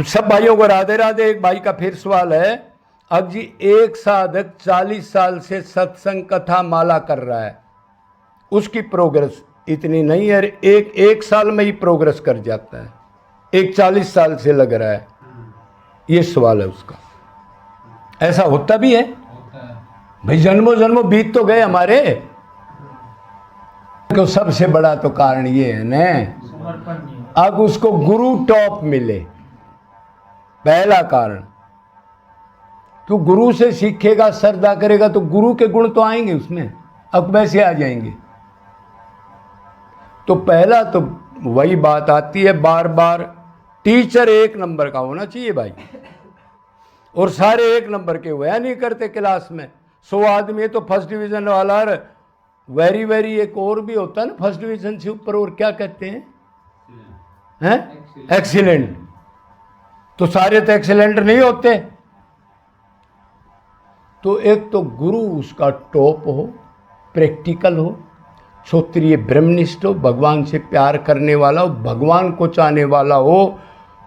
सब भाइयों को राधे राधे। एक भाई का फिर सवाल है, अब जी एक साधक 40 साल से सत्संग कथा माला कर रहा है, उसकी प्रोग्रेस इतनी नहीं है, एक साल में ही प्रोग्रेस कर जाता है, एक 40 साल से लग रहा है, ये सवाल है उसका। ऐसा होता भी है भाई, जन्मों जन्मों बीत तो गए हमारे। तो सबसे बड़ा तो कारण ये है न, अब उसको गुरु टॉप मिले, पहला कारण। तो गुरु से सीखेगा, श्रद्धा करेगा तो गुरु के गुण तो आएंगे उसमें, अब वैसे आ जाएंगे। तो पहला तो वही बात आती है बार बार, टीचर एक नंबर का होना चाहिए भाई, और सारे एक नंबर के हुआ नहीं करते क्लास में। 100 आदमी है तो फर्स्ट डिवीजन वाला, वेरी वेरी एक और भी होता है ना फर्स्ट डिवीजन से ऊपर, और क्या कहते हैं, एक्सीलेंट। तो सारे तो एक्सीलेंट नहीं होते। तो एक तो गुरु उसका टॉप हो, प्रैक्टिकल हो, क्षत्रिय ब्रह्मनिष्ठ हो, भगवान से प्यार करने वाला हो, भगवान को चाहने वाला हो,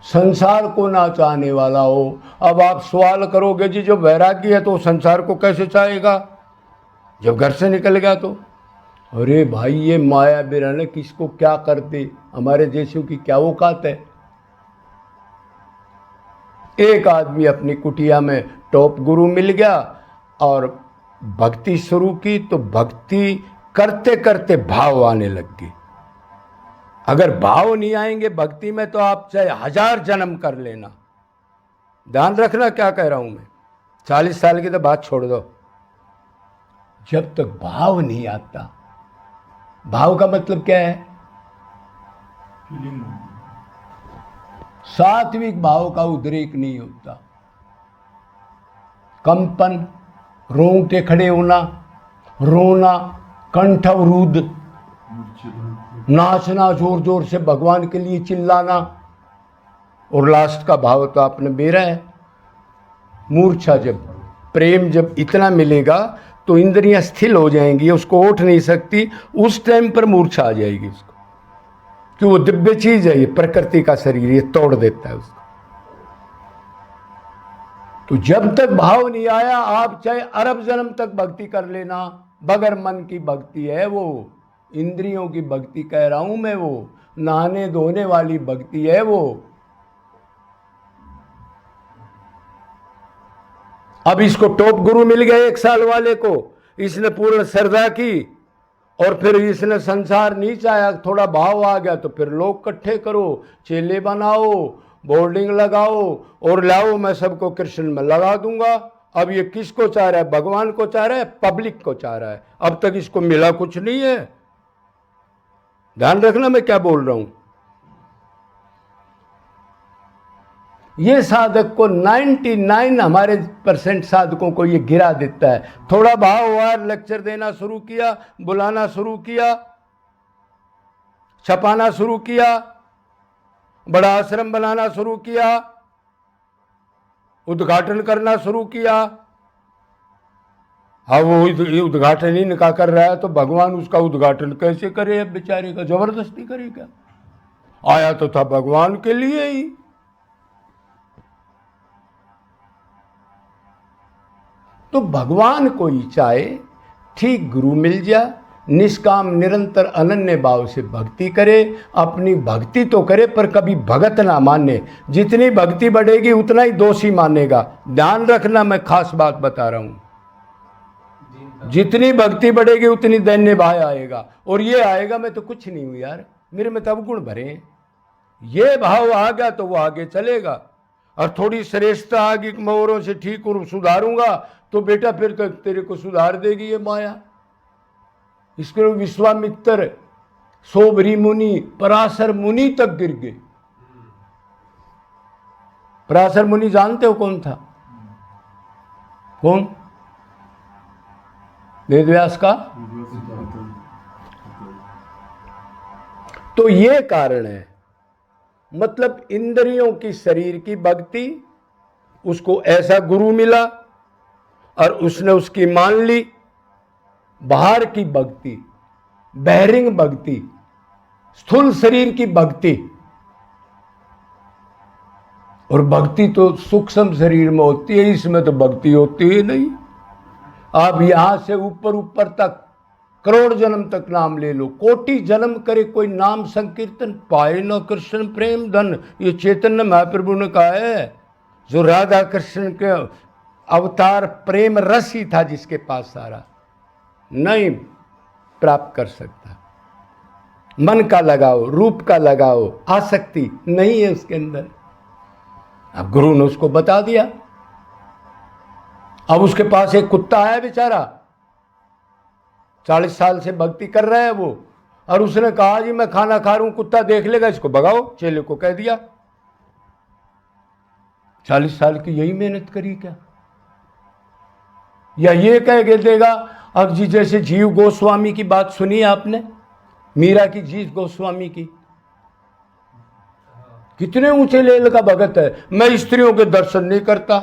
संसार को ना चाहने वाला हो। अब आप सवाल करोगे जी जो वैरागी है तो संसार को कैसे चाहेगा जब घर से निकल गया? तो अरे भाई ये माया बिरन किसको क्या कर दे, हमारे जैसों की क्या औकात है। एक आदमी अपनी कुटिया में टॉप गुरु मिल गया और भक्ति शुरू की, तो भक्ति करते करते भाव आने लग गए। अगर भाव नहीं आएंगे भक्ति में तो आप चाहे 1000 जन्म कर लेना, ध्यान रखना क्या कह रहा हूं मैं। 40 साल की तो बात छोड़ दो, जब तक भाव नहीं आता, भाव का मतलब क्या है, सात्विक भाव का उद्रेक नहीं होता, कंपन, रोंगटे खड़े होना, रोना, कंठ अवरुद्ध, नाचना, जोर जोर से भगवान के लिए चिल्लाना, और लास्ट का भाव तो आपने बेरा है, मूर्छा। जब प्रेम जब इतना मिलेगा तो इंद्रियां स्थिर हो जाएंगी, उसको उठ नहीं सकती, उस टाइम पर मूर्छा आ जाएगी उसको, कि वो दिव्य चीज है, ये प्रकृति का शरीर, ये तोड़ देता है उसको। तो जब तक भाव नहीं आया, आप चाहे अरब जन्म तक भक्ति कर लेना, बगैर मन की भक्ति है वो, इंद्रियों की भक्ति कह रहा हूं मैं, वो नहाने धोने वाली भक्ति है वो। अब इसको टॉप गुरु मिल गए 1 साल वाले को, इसने पूर्ण श्रद्धा की, और फिर इसने संसार नहीं चाहा, थोड़ा भाव आ गया तो फिर लोग इकट्ठे करो, चेले बनाओ, बोर्डिंग लगाओ और लाओ, मैं सबको कृष्ण में लगा दूंगा। अब ये किसको चाह रहा है, भगवान को चाह रहा है, पब्लिक को चाह रहा है। अब तक इसको मिला कुछ नहीं है, ध्यान रखना मैं क्या बोल रहा हूं। ये साधक को 99 हमारे % साधकों को ये गिरा देता है। थोड़ा भाव हुआ, लेक्चर देना शुरू किया, बुलाना शुरू किया, छपाना शुरू किया, बड़ा आश्रम बनाना शुरू किया, उद्घाटन करना शुरू किया। हाँ, वो उद्घाटन ही निकाह कर रहा है तो भगवान उसका उद्घाटन कैसे करे? अब बेचारे का जबरदस्ती करेगा, आया तो था भगवान के लिए ही। तो भगवान को ही चाहे, ठीक गुरु मिल जाए, निष्काम निरंतर अनन्य भाव से भक्ति करे, अपनी भक्ति तो करे पर कभी भगत ना माने। जितनी भक्ति बढ़ेगी उतना ही दोषी मानेगा, ध्यान रखना मैं खास बात बता रहा हूं। जितनी भक्ति बढ़ेगी उतनी दैन्य भाव आएगा, और ये आएगा मैं तो कुछ नहीं हूं यार, मेरे में तब गुण भरे हैं, ये भाव आ गया तो वो आगे चलेगा। और थोड़ी श्रेष्ठता आ गई, मोरों से ठीक और सुधारूंगा तो बेटा फिर तेरे को सुधार देगी ये माया। इसके विश्वामित्र, सोबरी मुनि, पराशर मुनि तक गिर गए। पराशर मुनि जानते हो कौन था? कौन? वेद व्यास का। तो ये कारण है, मतलब इंद्रियों की, शरीर की भक्ति, उसको ऐसा गुरु मिला और उसने उसकी मान ली। बाहर की भक्ति, बहरिंग भक्ति, स्थूल शरीर की भक्ति, और भक्ति तो सूक्ष्म शरीर में होती है, इसमें तो भक्ति होती ही नहीं। आप यहां से ऊपर ऊपर तक करोड़ जन्म तक नाम ले लो, कोटि जन्म करे कोई नाम संकीर्तन पाए न कृष्ण प्रेम धन। ये चैतन्य महाप्रभु ने कहा है, जो राधा कृष्ण के अवतार प्रेम रस ही था जिसके पास सारा, नहीं प्राप्त कर सकता। मन का लगाओ, रूप का लगाओ, आसक्ति नहीं है उसके अंदर। अब गुरु ने उसको बता दिया। अब उसके पास एक कुत्ता आया बेचारा, 40 साल से भक्ति कर रहा है वो, और उसने कहा जी मैं खाना खा रहा हूं, कुत्ता देख लेगा इसको भगाओ। चेले को कह दिया। 40 साल की यही मेहनत करी क्या? या ये कह के देगा। अब जी जैसे जीव गोस्वामी की बात सुनी आपने, मीरा की, जीव गोस्वामी की, कितने ऊंचे लेवल का भगत है। मैं स्त्रियों के दर्शन नहीं करता।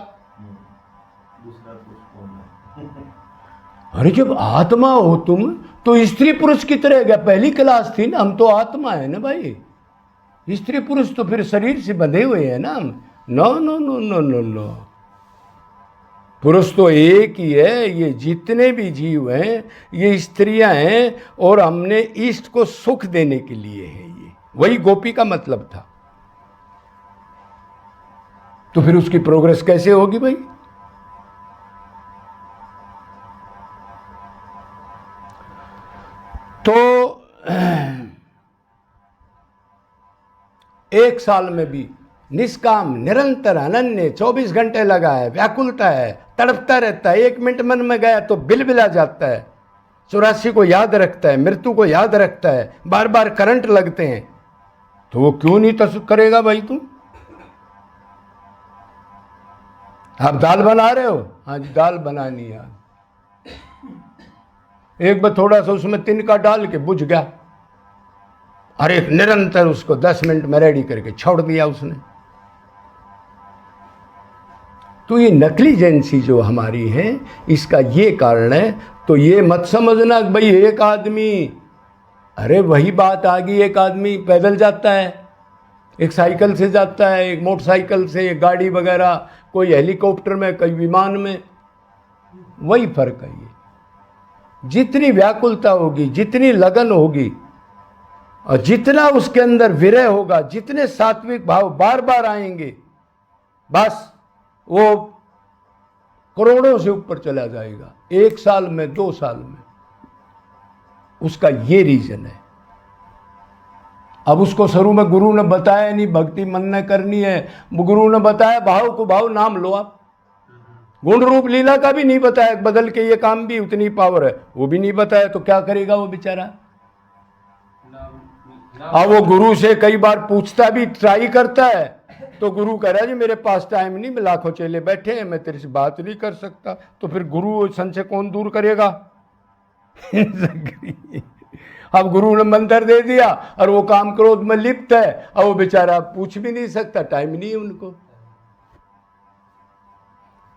अरे जब आत्मा हो तुम तो स्त्री पुरुष की तरह गया, पहली क्लास थी ना, हम तो आत्मा है ना भाई। स्त्री पुरुष तो फिर शरीर से बंधे हुए हैं ना हम। No no no no no no, पुरुष तो एक ही है। ये जितने भी जीव हैं ये स्त्रियां हैं, और हमने इष्ट को सुख देने के लिए है। ये वही गोपी का मतलब था। तो फिर उसकी प्रोग्रेस कैसे होगी भाई? तो 1 साल में भी निष्काम निरंतर अनन्य 24 घंटे लगा है, व्याकुलता है, तड़पता रहता है। 1 मिनट मन में गया तो बिलबिला जाता है, 84 को याद रखता है, मृत्यु को याद रखता है, बार बार करंट लगते हैं। तो वो क्यों नहीं तसुक करेगा भाई? तुम आप दाल बना रहे हो, हाँ जी दाल बनानी है। एक बार थोड़ा सा उसमें तिनका डाल के बुझ गया, अरे निरंतर उसको 10 मिनट में रेडी करके छोड़ दिया उसने। तो ये नकली एजेंसी जो हमारी है, इसका ये कारण है। तो ये मत समझना कि भाई एक आदमी, अरे वही बात आ गई, एक आदमी पैदल जाता है, एक साइकिल से जाता है, एक मोटरसाइकिल से, एक गाड़ी वगैरह, कोई हेलीकॉप्टर में, कोई विमान में, वही फर्क है। ये जितनी व्याकुलता होगी, जितनी लगन होगी, और जितना उसके अंदर विरह होगा, जितने सात्विक भाव बार बार आएंगे, बस वो करोड़ों से ऊपर चला जाएगा 1 साल में, 2 साल में। उसका ये रीजन है। अब उसको शुरू में गुरु ने बताया नहीं भक्ति मन ने करनी है, गुरु ने बताया भाव को भाव नाम लो आप। गुण रूप लीला का भी नहीं बताया, बदल के ये काम भी उतनी पावर है, वो भी नहीं बताया। तो क्या करेगा वो बेचारा? अब वो गुरु से कई बार पूछता भी, ट्राई करता है, तो गुरु कह रहा है जी मेरे पास टाइम नहीं, मैं लाखों चेले बैठे हैं, मैं तेरे से बात नहीं कर सकता। तो फिर गुरु संशय कौन दूर करेगा? अब गुरु ने मंत्र दे दिया और वो काम क्रोध में लिप्त है, और वो बेचारा पूछ भी नहीं सकता, टाइम नहीं है उनको।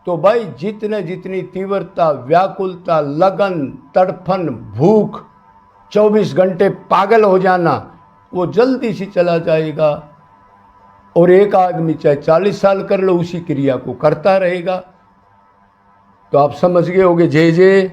तो भाई जितनी तीव्रता, व्याकुलता, लगन, तड़फन, भूख, 24 घंटे पागल हो जाना, वो जल्दी से चला जाएगा। और एक आदमी चाहे 40 साल कर लो, उसी क्रिया को करता रहेगा। तो आप समझ गए होगे। जय जय।